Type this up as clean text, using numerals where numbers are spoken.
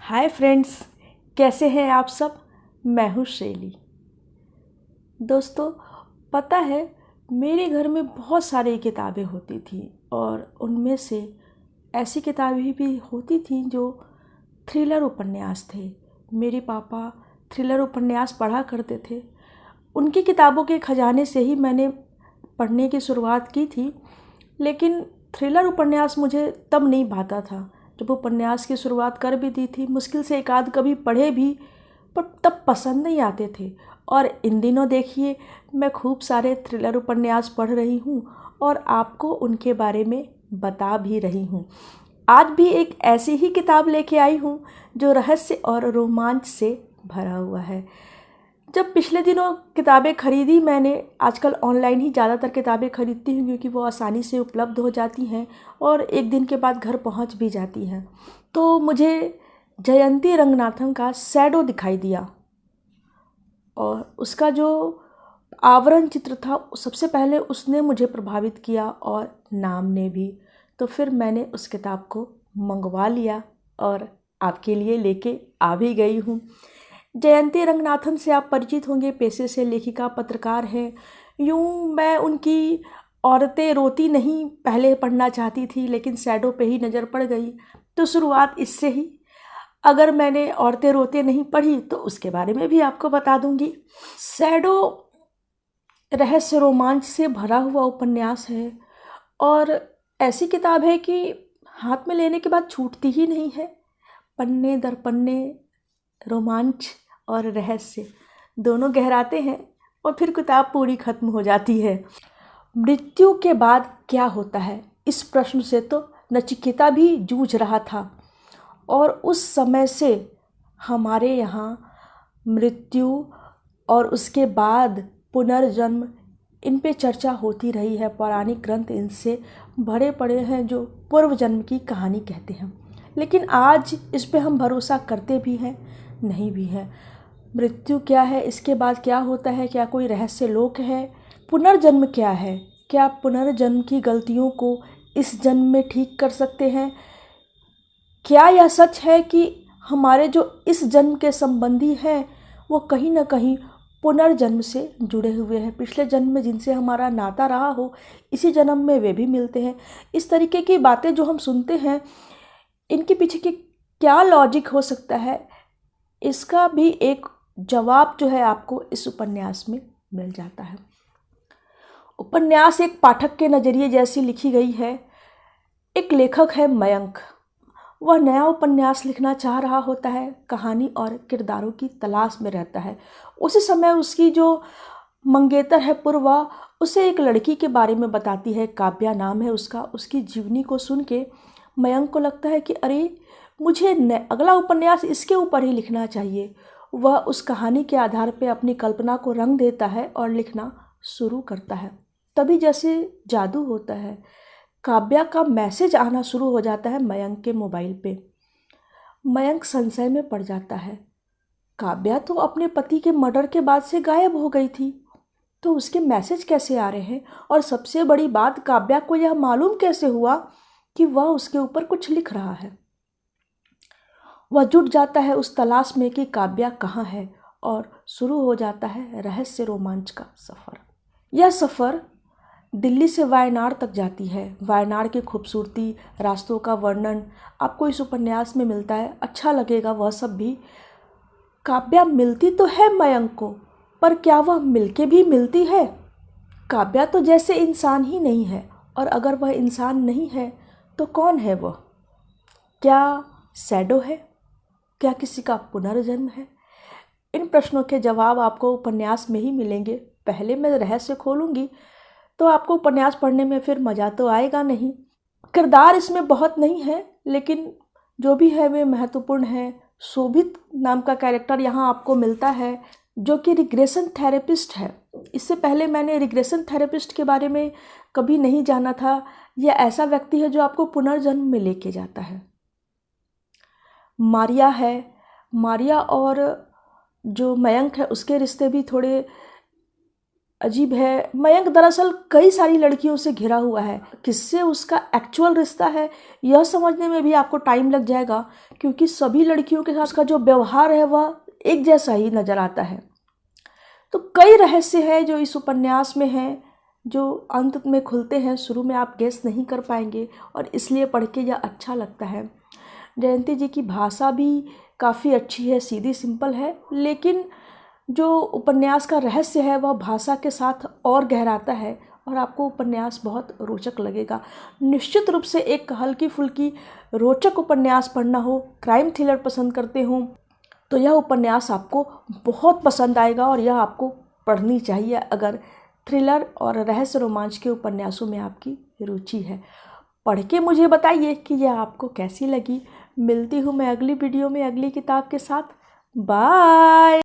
Hi friends, कैसे हैं आप सब। मैं हूँ शैली। दोस्तों, पता है, मेरे घर में बहुत सारी किताबें होती थी और उनमें से ऐसी किताबें भी होती थी जो थ्रिलर उपन्यास थे। मेरे पापा थ्रिलर उपन्यास पढ़ा करते थे। उनकी किताबों के खजाने से ही मैंने पढ़ने की शुरुआत की थी। लेकिन थ्रिलर उपन्यास मुझे तब नहीं भाता था जब उपन्यास की शुरुआत कर भी दी थी। मुश्किल से एक आध कभी पढ़े भी, पर तब पसंद नहीं आते थे। और इन दिनों देखिए, मैं खूब सारे थ्रिलर उपन्यास पढ़ रही हूँ और आपको उनके बारे में बता भी रही हूँ। आज भी एक ऐसी ही किताब लेके आई हूँ जो रहस्य और रोमांच से भरा हुआ है। जब पिछले दिनों किताबें खरीदी मैंने, आजकल ऑनलाइन ही ज़्यादातर किताबें खरीदती हूँ क्योंकि वो आसानी से उपलब्ध हो जाती हैं और एक दिन के बाद घर पहुँच भी जाती हैं। तो मुझे जयंती रंगनाथन का शैडो दिखाई दिया और उसका जो आवरण चित्र था सबसे पहले उसने मुझे प्रभावित किया और नाम ने भी। तो फिर मैंने उस किताब को मंगवा लिया और आपके लिए लेके आ भी गई हूँ। जयंती रंगनाथन से आप परिचित होंगे, पेशे से लेखिका पत्रकार हैं। यूँ मैं उनकी औरतें रोती नहीं पहले पढ़ना चाहती थी, लेकिन शैडो पे ही नज़र पड़ गई तो शुरुआत इससे ही। अगर मैंने औरतें रोते नहीं पढ़ी तो उसके बारे में भी आपको बता दूंगी। शैडो रहस्य रोमांच से भरा हुआ उपन्यास है और ऐसी किताब है कि हाथ में लेने के बाद छूटती ही नहीं है। पन्ने दर पन्ने रोमांच और रहस्य दोनों गहराते हैं और फिर किताब पूरी खत्म हो जाती है। मृत्यु के बाद क्या होता है, इस प्रश्न से तो नचिकेता भी जूझ रहा था। और उस समय से हमारे यहाँ मृत्यु और उसके बाद पुनर्जन्म, इन पे चर्चा होती रही है। पौराणिक ग्रंथ इनसे भरे पड़े हैं जो पूर्व जन्म की कहानी कहते हैं। लेकिन आज इस पे हम भरोसा करते भी हैं, नहीं भी हैं। मृत्यु क्या है, इसके बाद क्या होता है, क्या कोई रहस्य लोक है, पुनर्जन्म क्या है, क्या पुनर्जन्म की गलतियों को इस जन्म में ठीक कर सकते हैं, क्या यह सच है कि हमारे जो इस जन्म के संबंधी हैं वो कहीं ना कहीं पुनर्जन्म से जुड़े हुए हैं। पिछले जन्म में जिनसे हमारा नाता रहा हो, इसी जन्म में वे भी मिलते हैं। इस तरीके की बातें जो हम सुनते हैं, इनके पीछे के क्या लॉजिक हो सकता है, इसका भी एक जवाब जो है आपको इस उपन्यास में मिल जाता है। उपन्यास एक पाठक के नज़रिए जैसी लिखी गई है। एक लेखक है मयंक, वह नया उपन्यास लिखना चाह रहा होता है, कहानी और किरदारों की तलाश में रहता है। उसी समय उसकी जो मंगेतर है पूर्वा, उसे एक लड़की के बारे में बताती है। काव्या नाम है उसका। उसकी जीवनी को सुन के मयंक को लगता है कि अरे, मुझे अगला उपन्यास इसके ऊपर ही लिखना चाहिए। वह उस कहानी के आधार पर अपनी कल्पना को रंग देता है और लिखना शुरू करता है। तभी जैसे जादू होता है, काव्या का मैसेज आना शुरू हो जाता है मयंक के मोबाइल पे। मयंक संशय में पड़ जाता है। काव्या तो अपने पति के मर्डर के बाद से गायब हो गई थी, तो उसके मैसेज कैसे आ रहे हैं, और सबसे बड़ी बात, काव्या को यह मालूम कैसे हुआ कि वह उसके ऊपर कुछ लिख रहा है। वह जुट जाता है उस तलाश में कि काव्या कहाँ है और शुरू हो जाता है रहस्य रोमांच का सफ़र। यह सफ़र दिल्ली से वायनाड तक जाती है। वायनाड की खूबसूरती, रास्तों का वर्णन आपको इस उपन्यास में मिलता है। अच्छा लगेगा वह सब भी। काव्या मिलती तो है मयंक को, पर क्या वह मिलके भी मिलती है? काव्या तो जैसे इंसान ही नहीं है, और अगर वह इंसान नहीं है तो कौन है वह? क्या शैडो है? क्या किसी का पुनर्जन्म है? इन प्रश्नों के जवाब आपको उपन्यास में ही मिलेंगे। पहले मैं रहस्य खोलूँगी तो आपको उपन्यास पढ़ने में फिर मज़ा तो आएगा नहीं। किरदार इसमें बहुत नहीं है, लेकिन जो भी है वे महत्वपूर्ण है। शोभित नाम का कैरेक्टर यहाँ आपको मिलता है, जो कि रिग्रेशन थेरेपिस्ट है। इससे पहले मैंने रिग्रेशन थेरेपिस्ट के बारे में कभी नहीं जाना था। यह ऐसा व्यक्ति है जो आपको पुनर्जन्म में लेके जाता है। मारिया है। मारिया और जो मयंक है उसके रिश्ते भी थोड़े अजीब है। मयंक दरअसल कई सारी लड़कियों से घिरा हुआ है। किससे उसका एक्चुअल रिश्ता है यह समझने में भी आपको टाइम लग जाएगा, क्योंकि सभी लड़कियों के साथ उसका जो व्यवहार है वह एक जैसा ही नज़र आता है। तो कई रहस्य हैं जो इस उपन्यास में हैं, जो अंत में खुलते हैं। शुरू में आप गेस नहीं कर पाएंगे और इसलिए पढ़ के यह अच्छा लगता है। जयंती जी की भाषा भी काफ़ी अच्छी है, सीधी सिंपल है, लेकिन जो उपन्यास का रहस्य है वह भाषा के साथ और गहराता है और आपको उपन्यास बहुत रोचक लगेगा। निश्चित रूप से एक हल्की फुल्की रोचक उपन्यास पढ़ना हो, क्राइम थ्रिलर पसंद करते हो तो यह उपन्यास आपको बहुत पसंद आएगा और यह आपको पढ़नी चाहिए अगर थ्रिलर और रहस्य रोमांच के उपन्यासों में आपकी रुचि है। पढ़ के मुझे बताइए कि यह आपको कैसी लगी। मिलती हूँ मैं अगली वीडियो में अगली किताब के साथ। बाय।